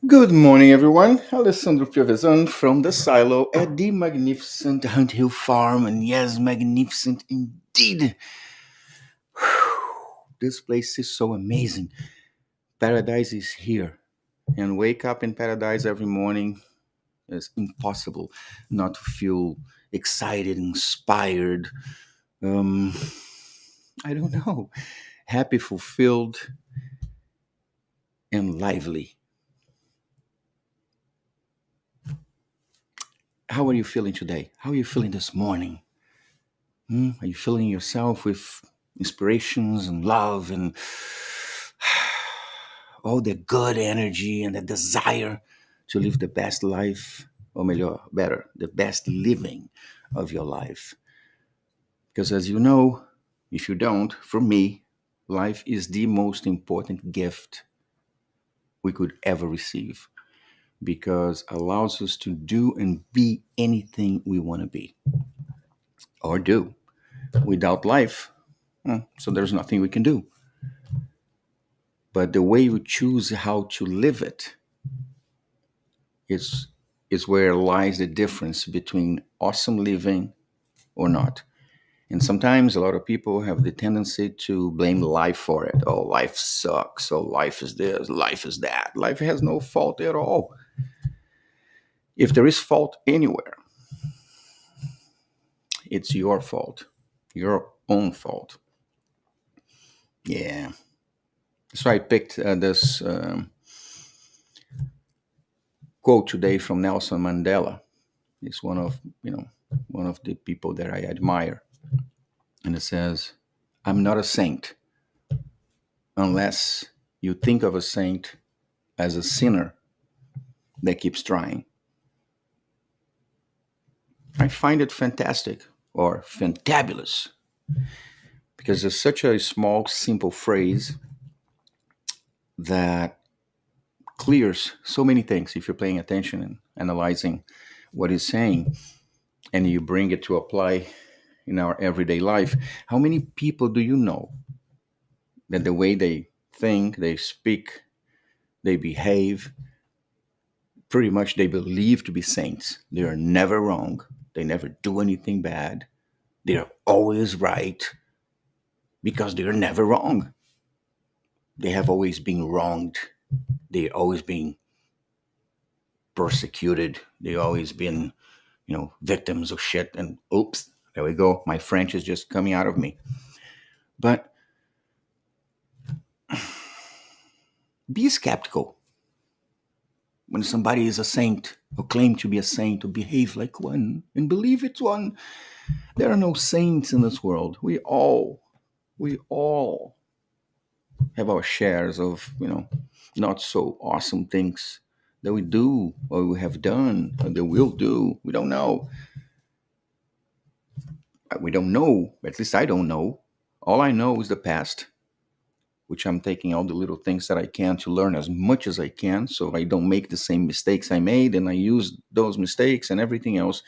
Good morning, everyone. Alessandro Piovesan from the silo at the magnificent Hunt Hill Farm. And yes, magnificent indeed. This place is so amazing. Paradise is here. And wake up in paradise every morning is impossible not to feel excited, inspired. Um, I don't know, happy, fulfilled, and lively. How are you feeling today? How are you feeling this morning? Are you filling yourself with inspirations and love and all the good energy and the desire to live the best life, or melhor, better, the best living of your life? Because as you know, if you don't, for me, life is the most important gift we could ever receive because allows us to do and be anything we want to be or do. Without life, so there's nothing we can do. But the way you choose how to live it is is where lies the difference between awesome living or not. And sometimes a lot of people have the tendency to blame life for it. Oh, life sucks. Oh, life is this, life is that. Life has no fault at all. If there is fault anywhere, it's your fault, your own fault. Yeah. So I picked this quote today from Nelson Mandela. He's one of the people that I admire. And it says, I'm not a saint unless you think of a saint as a sinner that keeps trying. I find it fantastic or fantabulous because it's such a small, simple phrase that clears so many things if you're paying attention and analyzing what he's saying and you bring it to apply in our everyday life. How many people do you know that the way they think, they speak, they behave, pretty much they believe to be saints? They are never wrong. They never do anything bad. They are always right because they are never wrong. They have always been wronged. They always been persecuted. They always been, victims of shit. And oops, there we go. My French is just coming out of me. But be skeptical when somebody is a saint or claim to be a saint or behave like one and believe it's one. There are no saints in this world. We all have our shares of, not so awesome things that we do or we have done or that we'll do. We don't know. We don't know. At least I don't know. All I know is the past, which I'm taking all the little things that I can to learn as much as I can so I don't make the same mistakes I made, and I use those mistakes and everything else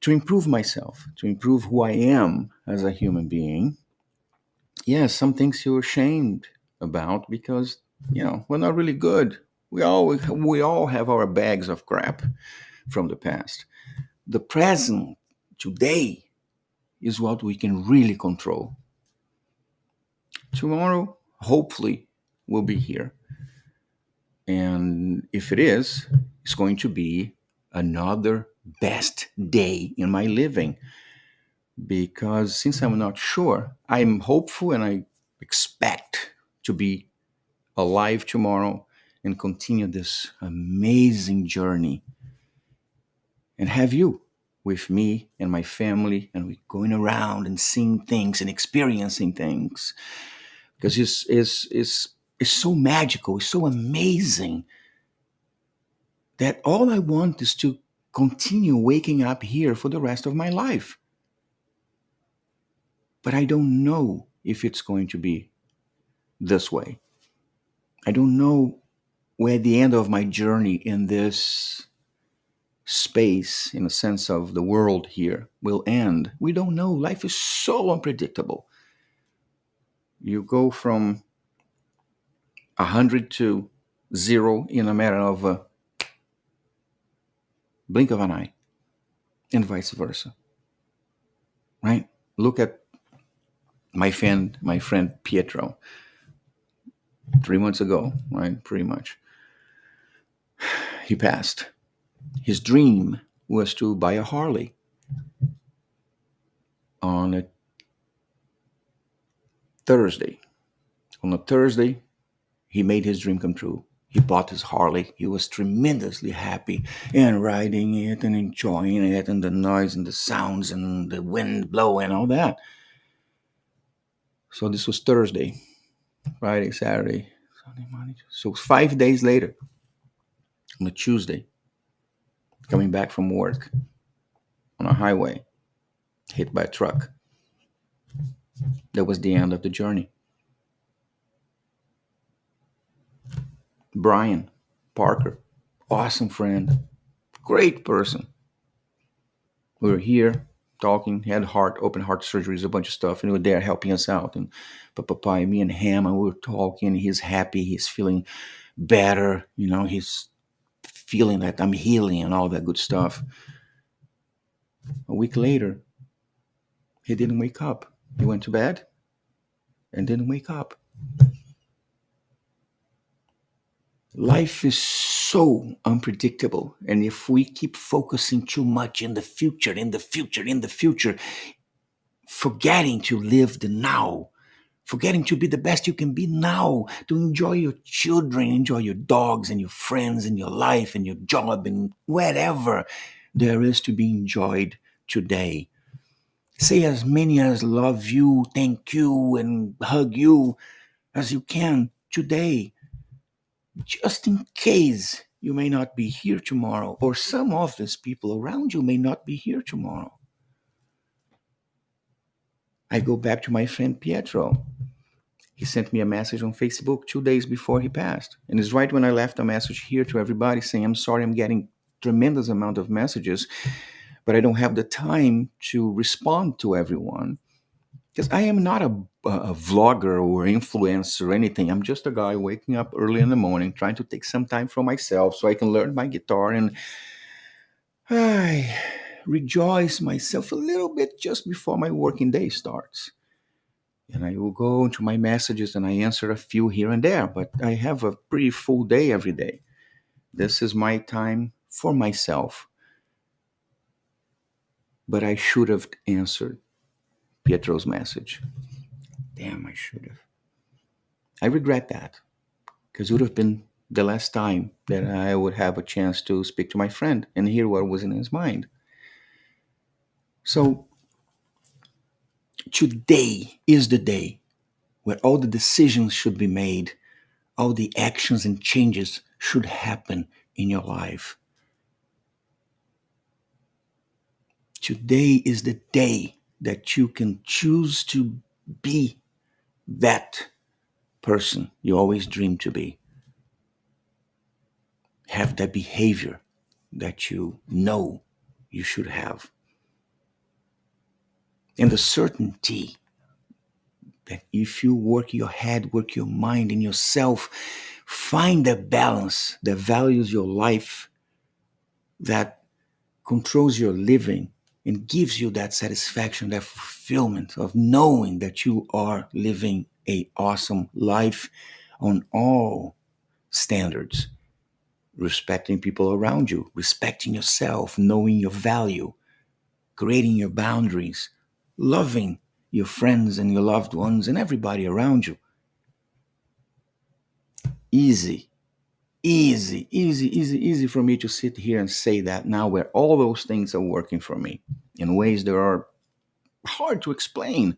to improve myself, to improve who I am as a human being. Yes, some things you're ashamed about because, we're not really good. We all have our bags of crap from the past. The present today is what we can really control. Tomorrow, hopefully, will be here. And if it is, it's going to be another best day in my living. Because since I'm not sure, I'm hopeful and I expect to be alive tomorrow and continue this amazing journey and have you with me and my family, and we going around and seeing things and experiencing things because it's so magical, it's so amazing that all I want is to continue waking up here for the rest of my life. But I don't know if it's going to be this way. I don't know where the end of my journey in this space, in a sense of the world here, will end. We don't know. Life is so unpredictable. You go from 100 to zero in a matter of a blink of an eye, and vice versa. Right? Look at my friend Pietro 3 months ago, right? Pretty much. He passed. His dream was to buy a Harley. On a Thursday. On a Thursday, he made his dream come true. He bought his Harley. He was tremendously happy and riding it and enjoying it and the noise and the sounds and the wind blowing and all that. So this was Thursday, Friday, Saturday, Sunday, Monday. So 5 days later, on a Tuesday, coming back from work on a highway, hit by a truck. That was the end of the journey. Brian Parker, awesome friend, great person. We were here talking, had open heart surgeries, a bunch of stuff, and he was there helping us out. And Papa, me and him, and we were talking. He's happy, he's feeling better, he's feeling that I'm healing and all that good stuff. A week later, he didn't wake up. He went to bed and didn't wake up. Life is so unpredictable. And if we keep focusing too much in the future, forgetting to live the now, forgetting to be the best you can be now, to enjoy your children, enjoy your dogs and your friends and your life and your job and whatever there is to be enjoyed today. Say as many as love you, thank you, and hug you as you can today, just in case you may not be here tomorrow, or some of these people around you may not be here tomorrow. I go back to my friend Pietro. He sent me a message on Facebook 2 days before he passed. And it's right when I left a message here to everybody saying, I'm sorry, I'm getting tremendous amount of messages, but I don't have the time to respond to everyone. Because I am not a vlogger or influencer or anything. I'm just a guy waking up early in the morning, trying to take some time for myself so I can learn my guitar and I rejoice myself a little bit just before my working day starts. And I will go into my messages and I answer a few here and there, but I have a pretty full day every day. This is my time for myself. But I should have answered Pietro's message. Damn, I should have. I regret that because it would have been the last time that I would have a chance to speak to my friend and hear what was in his mind. So today is the day where all the decisions should be made, all the actions and changes should happen in your life. Today is the day that you can choose to be that person you always dreamed to be. Have that behavior that you know you should have. And the certainty that if you work your head, work your mind and yourself, find the balance that values your life, that controls your living, and gives you that satisfaction, that fulfillment of knowing that you are living a awesome life on all standards, respecting people around you, respecting yourself, knowing your value, creating your boundaries, loving your friends and your loved ones and everybody around you. Easy, easy for me to sit here and say that now, where all those things are working for me in ways that are hard to explain.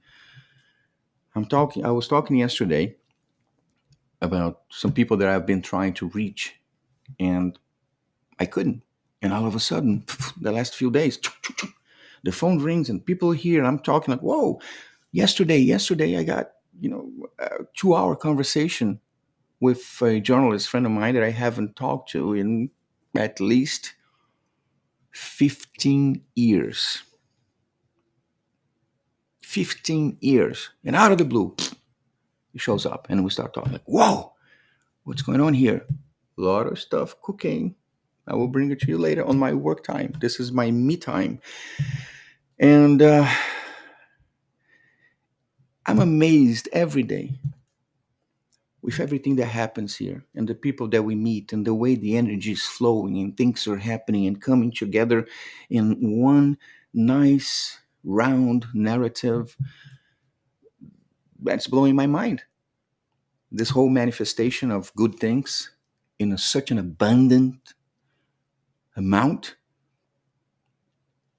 I was talking yesterday about some people that I've been trying to reach, and I couldn't. And all of a sudden, the last few days, the phone rings and people here, and I'm talking like, whoa, yesterday I got, a 2 hour conversation with a journalist friend of mine that I haven't talked to in at least 15 years. 15 years. And out of the blue, he shows up and we start talking like, whoa, what's going on here? A lot of stuff cooking. I will bring it to you later on my work time. This is my me time. And I'm amazed every day with everything that happens here and the people that we meet and the way the energy is flowing and things are happening and coming together in one nice round narrative that's blowing my mind. This whole manifestation of good things in such an abundant amount.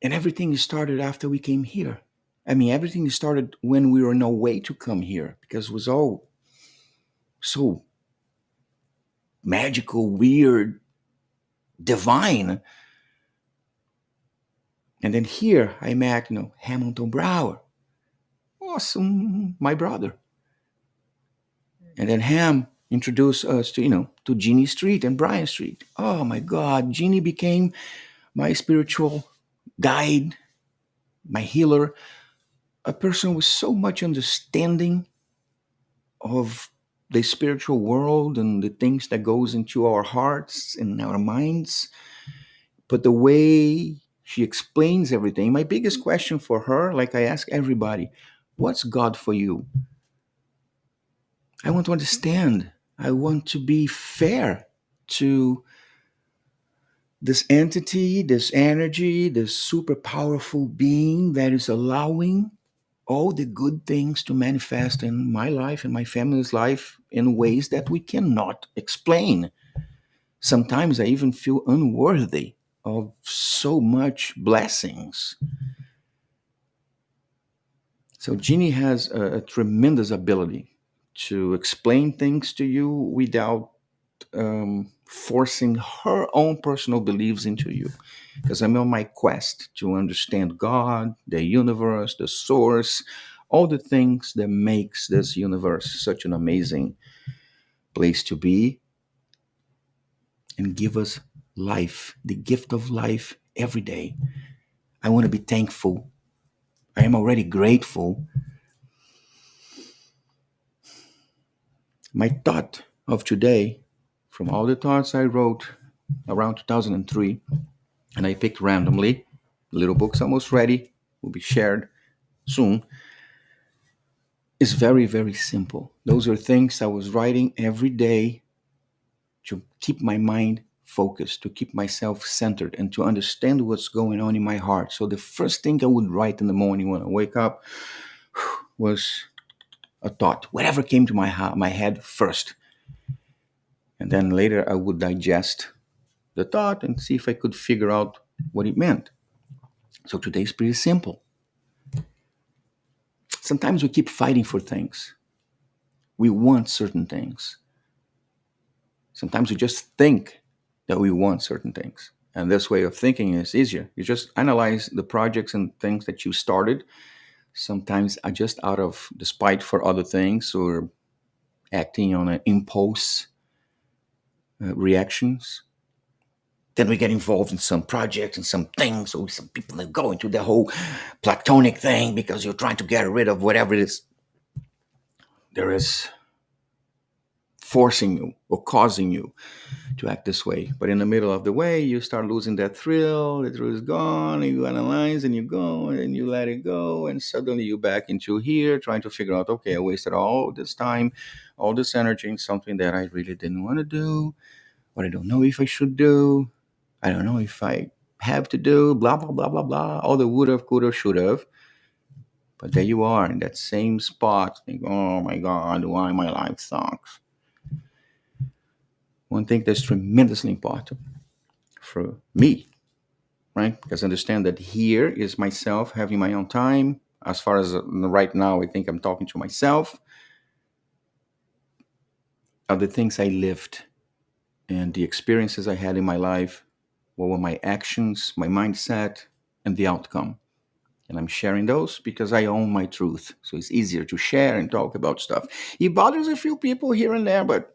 And everything started after we came here. I mean, everything started when we were on our way to come here because it was all so magical, weird, divine. And then here I met, Hamilton Brower. Awesome, my brother. And then Ham introduced us to Jeannie Street and Bryan Street. Oh my God, Jeannie became my spiritual guide, my healer, a person with so much understanding of the spiritual world and the things that goes into our hearts and our minds. But the way she explains everything, my biggest question for her, like I ask everybody, what's God for you? I want to understand. I want to be fair to this entity, this energy, this super powerful being that is allowing all the good things to manifest in my life and my family's life in ways that we cannot explain. Sometimes I even feel unworthy of so much blessings. So Jeannie has a tremendous ability to explain things to you without forcing her own personal beliefs into you. Because I'm on my quest to understand God, the universe, the source, all the things that makes this universe such an amazing place to be and give us life, the gift of life every day. I want to be thankful. I am already grateful. My thought of today, from all the thoughts I wrote around 2003, and I picked randomly, the little book's almost ready, will be shared soon, is very, very simple. Those are things I was writing every day to keep my mind focused, to keep myself centered, and to understand what's going on in my heart. So the first thing I would write in the morning when I wake up was a thought, whatever came to my head first. And then later I would digest the thought and see if I could figure out what it meant. So today's pretty simple. Sometimes we keep fighting for things. We want certain things. Sometimes we just think that we want certain things. And this way of thinking is easier. You just analyze the projects and things that you started. Sometimes are just out of despite for other things or acting on an impulse reactions. Then we get involved in some projects and some things. So some people that go into the whole platonic thing because you're trying to get rid of whatever it is. There is forcing you or causing you to act this way. But in the middle of the way, you start losing that thrill. The thrill is gone, and you analyze and you go and you let it go. And suddenly you're back into here trying to figure out, okay, I wasted all this time, all this energy in something that I really didn't want to do, what I don't know if I should do. I don't know if I have to do, blah, blah, blah, blah, blah. All the would have, could have, should have. But there you are in that same spot. Think, oh my God, why my life sucks. One thing that's tremendously important for me, right? Because I understand that here is myself having my own time. As far as right now, I think I'm talking to myself of the things I lived and the experiences I had in my life. What were my actions, my mindset, and the outcome? And I'm sharing those because I own my truth. So it's easier to share and talk about stuff. It bothers a few people here and there, but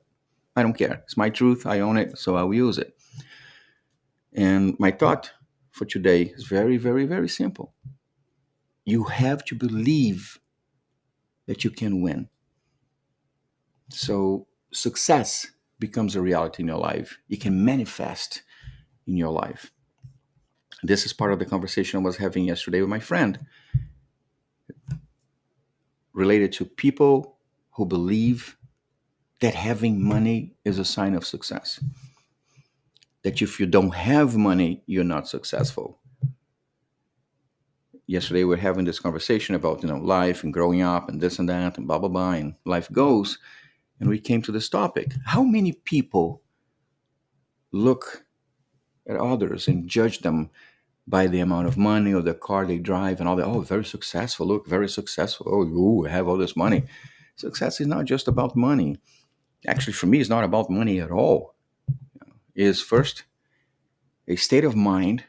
I don't care. It's my truth. I own it, so I will use it. And my thought for today is very, very, very simple. You have to believe that you can win. So success becomes a reality in your life. It can manifest in your life. This is part of the conversation I was having yesterday with my friend related to people who believe that having money is a sign of success. That if you don't have money, you're not successful. Yesterday we were having this conversation about life and growing up and this and that and blah blah blah and life goes, and we came to this topic. How many people look at others and judge them by the amount of money or the car they drive and all that? Oh, very successful. Look, very successful. Oh, you have all this money. Success is not just about money. Actually, for me, it's not about money at all. It is first a state of mind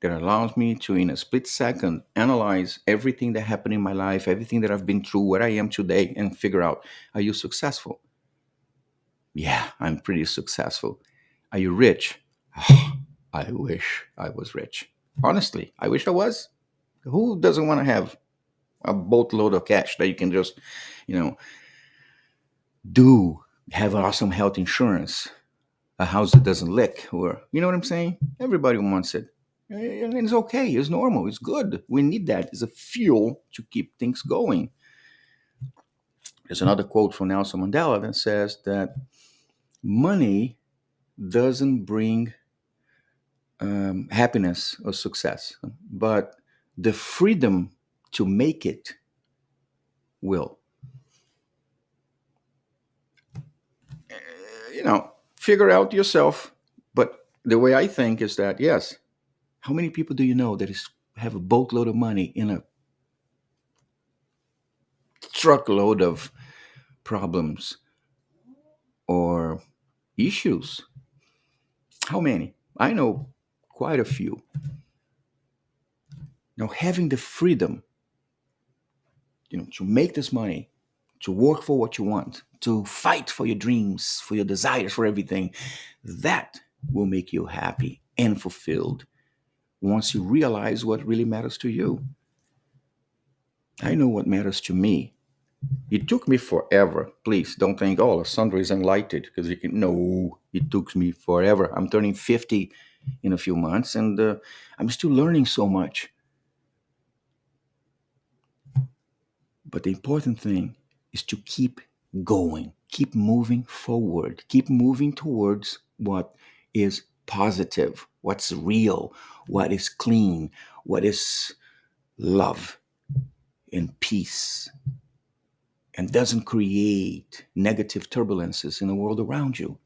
that allows me to, in a split second, analyze everything that happened in my life, everything that I've been through, where I am today, and figure out, are you successful? Yeah, I'm pretty successful. Are you rich? I wish I was rich. Honestly, I wish I was. Who doesn't want to have a boatload of cash that you can just, you know, have awesome health insurance, a house that doesn't leak, or, you know what I'm saying? Everybody wants it. And it's okay. It's normal. It's good. We need that. It's a fuel to keep things going. There's another quote from Nelson Mandela that says that money doesn't bring happiness or success, but the freedom to make it will. Figure out yourself. But the way I think is that, yes, how many people do you know that have a boatload of money in a truckload of problems or issues? How many? I know quite a few. Now, having the freedom, to make this money, to work for what you want, to fight for your dreams, for your desires, for everything, that will make you happy and fulfilled once you realize what really matters to you. I know what matters to me. It took me forever. Please don't think, oh, Sandro is enlightened because you can. No, it took me forever. I'm turning 50 in a few months, and I'm still learning so much. But the important thing is to keep going, keep moving forward, keep moving towards what is positive, what's real, what is clean, what is love and peace, and doesn't create negative turbulences in the world around you.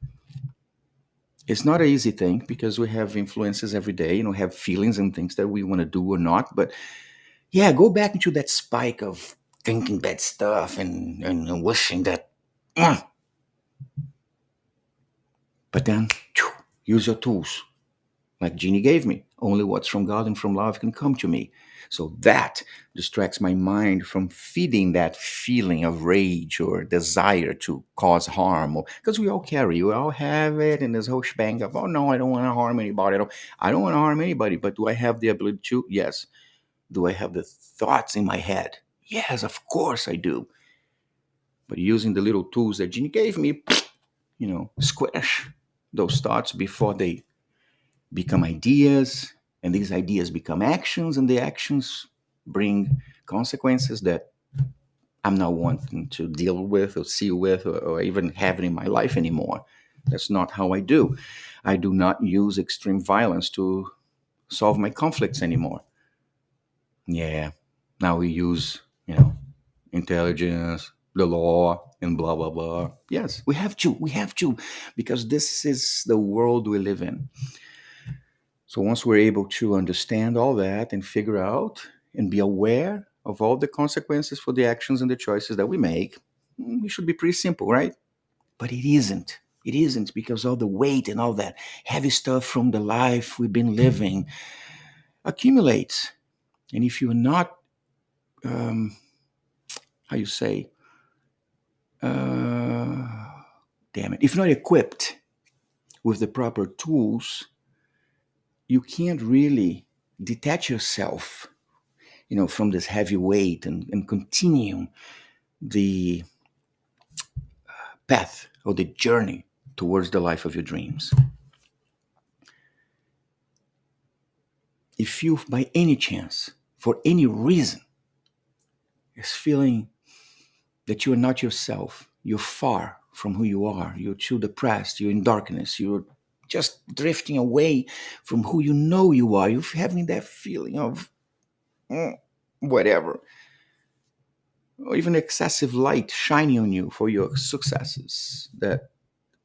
It's not an easy thing because we have influences every day, have feelings and things that we want to do or not. But yeah, go back into that spike of thinking bad stuff and wishing that. But then use your tools. Like Jeannie gave me. Only what's from God and from love can come to me. So that distracts my mind from feeding that feeling of rage or desire to cause harm. Because we all have it in this whole shebang of, oh no, I don't want to harm anybody. I don't want to harm anybody, but do I have the ability to? Yes. Do I have the thoughts in my head? Yes, of course I do. But using the little tools that Gene gave me, squash those thoughts before they become ideas, and these ideas become actions, and the actions bring consequences that I'm not wanting to deal with or see with or even have it in my life anymore. That's not how I do. I do not use extreme violence to solve my conflicts anymore. Yeah. Now we use, intelligence, the law, and blah, blah, blah. Yes, we have to. We have to, because this is the world we live in. So once we're able to understand all that and figure out and be aware of all the consequences for the actions and the choices that we make, it should be pretty simple, right? But it isn't. It isn't, because all the weight and all that heavy stuff from the life we've been living accumulates. And if you're not, how you say, damn it, if you're not equipped with the proper tools, you can't really detach yourself, from this heavy weight and continue the path or the journey towards the life of your dreams. If you, by any chance, for any reason, is feeling that you are not yourself, you're far from who you are, you're too depressed, you're in darkness, you're just drifting away from who you know you are, you're having that feeling of whatever, or even excessive light shining on you for your successes that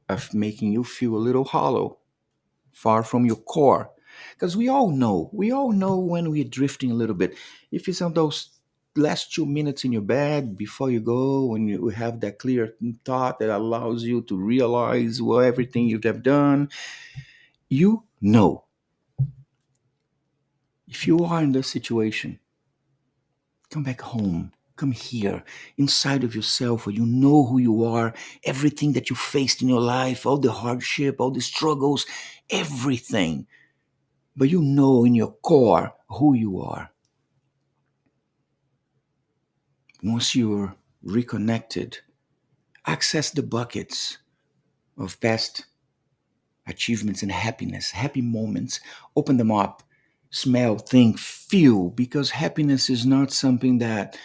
are making you feel a little hollow, far from your core. Because we all know when we're drifting a little bit. If it's on those last 2 minutes in your bed before you go, when you have that clear thought that allows you to realize everything you have done, you know. If you are in this situation, come back home. Come here, inside of yourself, where you know who you are, everything that you faced in your life, all the hardship, all the struggles, everything. But you know in your core who you are. Once you're reconnected, access the buckets of past achievements and happiness, happy moments. Open them up, smell, think, feel, because happiness is not something that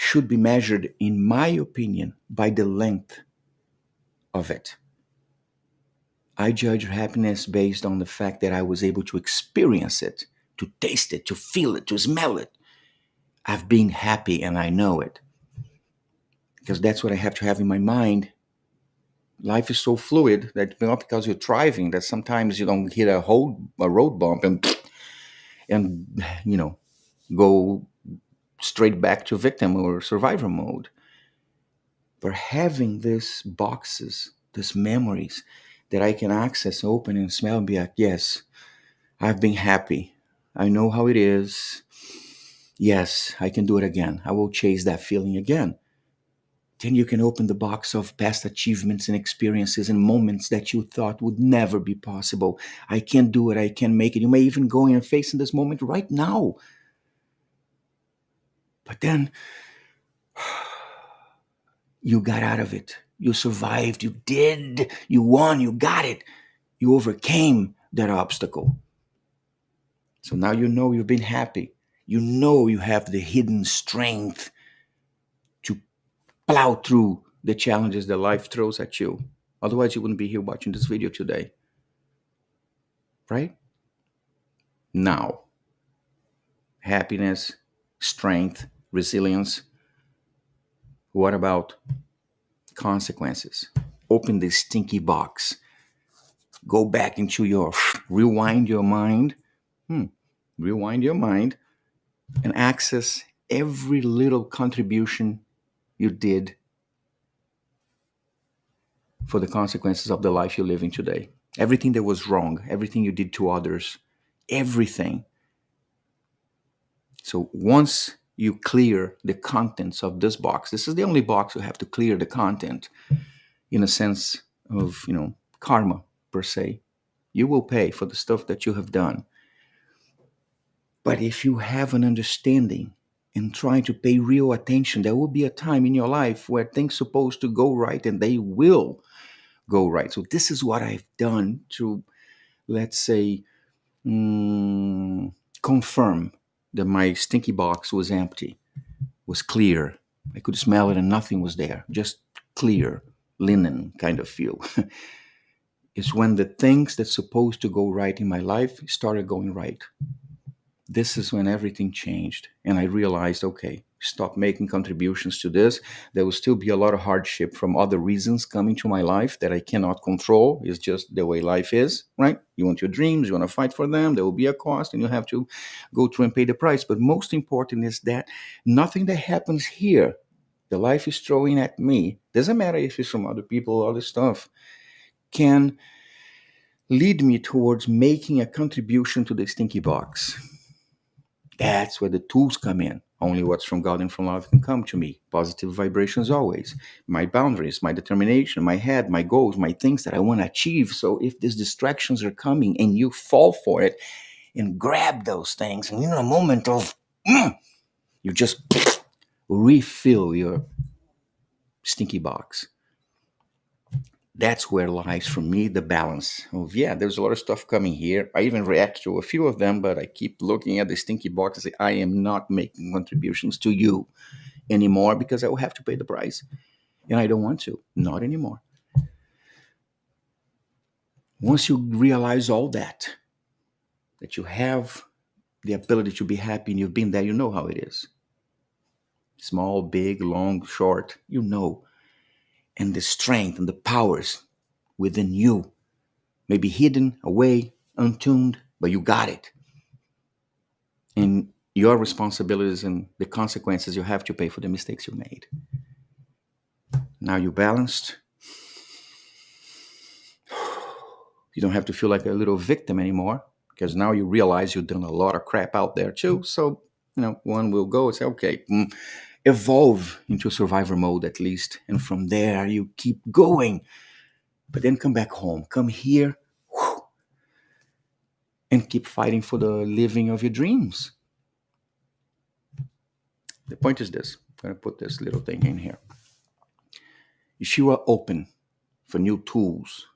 should be measured, in my opinion, by the length of it. I judge happiness based on the fact that I was able to experience it, to taste it, to feel it, to smell it. I've been happy and I know it, because that's what I have to have in my mind. Life is so fluid that not because you're driving that sometimes you don't hit a road bump and go straight back to victim or survivor mode. But having these boxes, these memories that I can access, open and smell, and be like, yes, I've been happy. I know how it is. Yes, I can do it again. I will chase that feeling again. Then you can open the box of past achievements and experiences and moments that you thought would never be possible. I can do it. I can make it. You may even go in and face in this moment right now. But then you got out of it. You survived. You did. You won. You got it. You overcame that obstacle. So now you know you've been happy. You know you have the hidden strength to plow through the challenges that life throws at you. Otherwise, you wouldn't be here watching this video today. Right? Now, happiness, strength, resilience. What about consequences? Open this stinky box. Go back into rewind your mind and access every little contribution you did for the consequences of the life you're living today. Everything that was wrong, everything you did to others, everything. So once you clear the contents of this box, this is the only box you have to clear the content, in a sense of, karma per se. You will pay for the stuff that you have done. But if you have an understanding and trying to pay real attention. There will be a time in your life where things supposed to go right, and they will go right. So this is what I've done to, let's say, mm, confirm that my stinky box was empty, was clear. I could smell it and nothing was there, just clear linen kind of feel. It's when the things that's supposed to go right in my life started going right. This is when everything changed. And I realized, okay, stop making contributions to this. There will still be a lot of hardship from other reasons coming to my life that I cannot control. It's just the way life is, right? You want your dreams, you want to fight for them. There will be a cost and you have to go through and pay the price. But most important is that nothing that happens here, the life is throwing at me, doesn't matter if it's from other people or other stuff, can lead me towards making a contribution to the stinky box. That's where the tools come in. Only what's from God and from love can come to me. Positive vibrations always. My boundaries, my determination, my head, my goals, my things that I want to achieve. So if these distractions are coming and you fall for it and grab those things, and in a moment of, you just refill your stinky box. That's where lies for me the balance of, yeah, there's a lot of stuff coming here. I even react to a few of them, but I keep looking at the stinky box and say, I am not making contributions to you anymore because I will have to pay the price. And I don't want to, not anymore. Once you realize all that you have the ability to be happy and you've been there, you know how it is. Small, big, long, short, you know. And the strength and the powers within you may be hidden away, untuned, but you got it. And your responsibilities and the consequences you have to pay for the mistakes you made. Now you're balanced. You don't have to feel like a little victim anymore because now you realize you've done a lot of crap out there too. So, one will go and say, okay, evolve into survivor mode at least. And from there, you keep going. But then come back home. Come here. And keep fighting for the living of your dreams. The point is this. I'm going to put this little thing in here. If you are open for new tools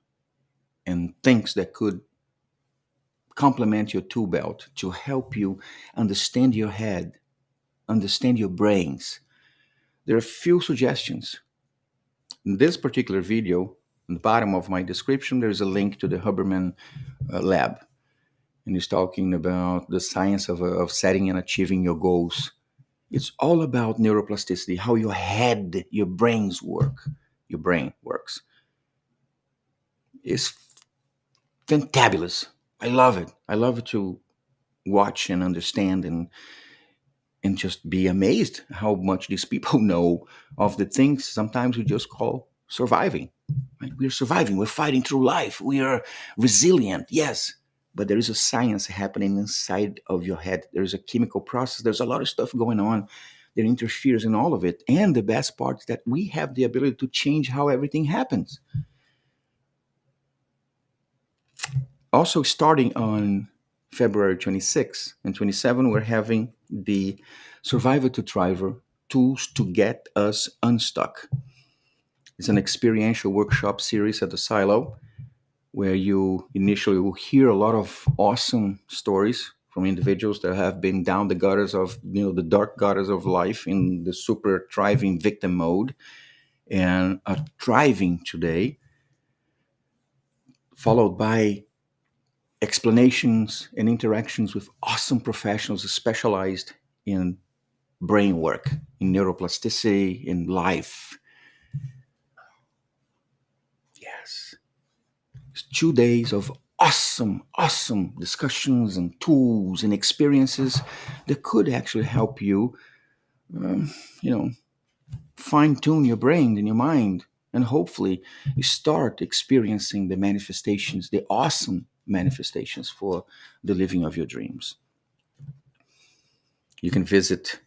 and things that could complement your tool belt to help you understand your head, understand your brains, there are a few suggestions. In this particular video, in the bottom of my description, there's a link to the Huberman lab. And he's talking about the science of setting and achieving your goals. It's all about neuroplasticity, how your head, your brains work. Your brain works. It's fantabulous. I love it. I love it to watch and understand and just be amazed how much these people know of the things sometimes we just call surviving. Right? We're surviving. We're fighting through life. We are resilient. Yes. But there is a science happening inside of your head. There's a chemical process. There's a lot of stuff going on that interferes in all of it. And the best part is that we have the ability to change how everything happens. Also, starting on February 26 and 27, we're having the Survivor to Thriver Tools to Get Us Unstuck. It's an experiential workshop series at the Silo, where you initially will hear a lot of awesome stories from individuals that have been down the gutters of, the dark gutters of life in the super thriving victim mode and are thriving today, followed by explanations and interactions with awesome professionals specialized in brain work, in neuroplasticity, in life. Yes. It's 2 days of awesome discussions and tools and experiences that could actually help you, fine-tune your brain and your mind, and hopefully you start experiencing the manifestations, the awesome manifestations for the living of your dreams. You can visit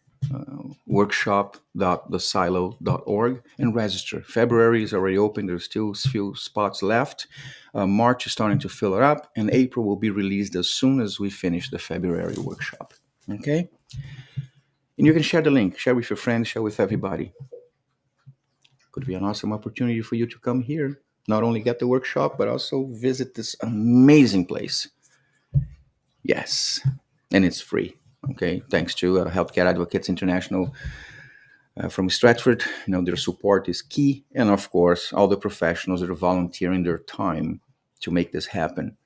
workshop.thesilo.org and register. February is already open. There's still a few spots left. March is starting to fill it up, and April will be released as soon as we finish the February workshop. Okay? And you can share the link, share with your friends, share with everybody. Could be an awesome opportunity for you to come here, not only get the workshop, but also visit this amazing place. Yes, and it's free. Okay, thanks to Healthcare Advocates International from Stratford. Their support is key, and of course, all the professionals that are volunteering their time to make this happen.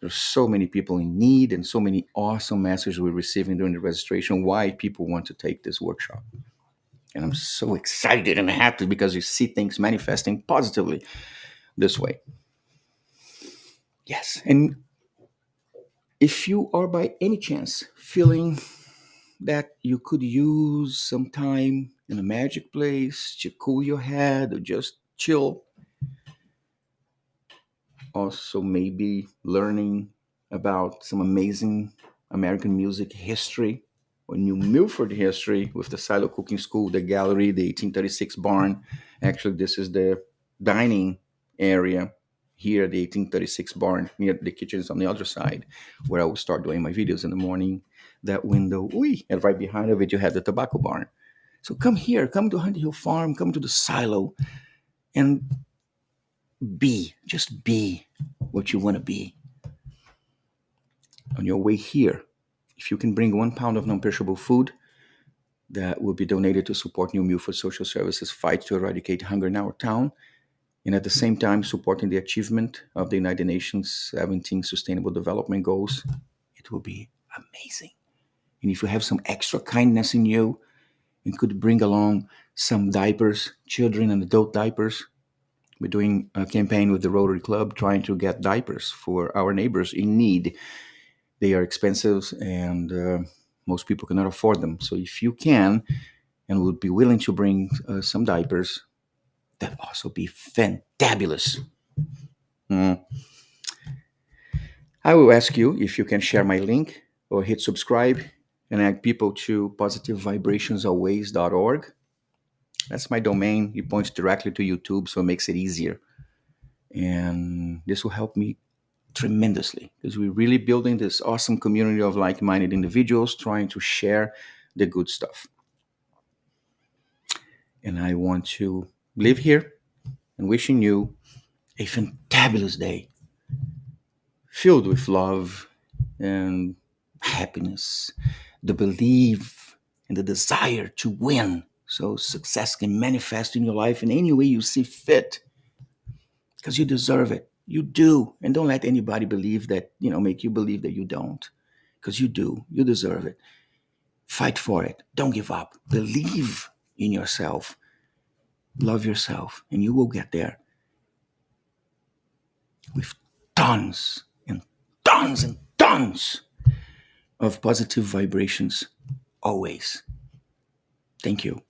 There's so many people in need, and so many awesome messages we're receiving during the registration. Why people want to take this workshop, and I'm so excited and happy because you see things manifesting positively this way. Yes, and if you are by any chance feeling that you could use some time in a magic place to cool your head or just chill. Also, maybe learning about some amazing American music history or New Milford history with the Silo Cooking School, the gallery, the 1836 barn. Actually, this is the dining area here, the 1836 barn. Near the kitchen is on the other side, where I will start doing my videos in the morning. That window, and right behind of it, you have the tobacco barn. So come here, come to Hunt Hill Farm, come to the silo, and just be what you want to be. On your way here, if you can bring 1 pound of non-perishable food, that will be donated to support New Milford Social Services fight to eradicate hunger in our town, and at the same time supporting the achievement of the United Nations 17 Sustainable Development Goals. It will be amazing. And if you have some extra kindness in you and could bring along some diapers, children and adult diapers, we're doing a campaign with the Rotary Club trying to get diapers for our neighbors in need. They are expensive, and most people cannot afford them. So if you can and would be willing to bring some diapers, that would also be fantabulous. I will ask you if you can share my link or hit subscribe and add people to positivevibrationsalways.org. That's my domain. It points directly to YouTube, so it makes it easier. And this will help me tremendously because we're really building this awesome community of like-minded individuals trying to share the good stuff. And I want to live here and wishing you a fantabulous day filled with love and happiness, the belief and the desire to win, so success can manifest in your life in any way you see fit, because you deserve it. You do. And don't let anybody believe that, make you believe that you don't, because you do. You deserve it. Fight for it. Don't give up. Believe in yourself. Love yourself, and you will get there with tons and tons and tons of positive vibrations always. Thank you.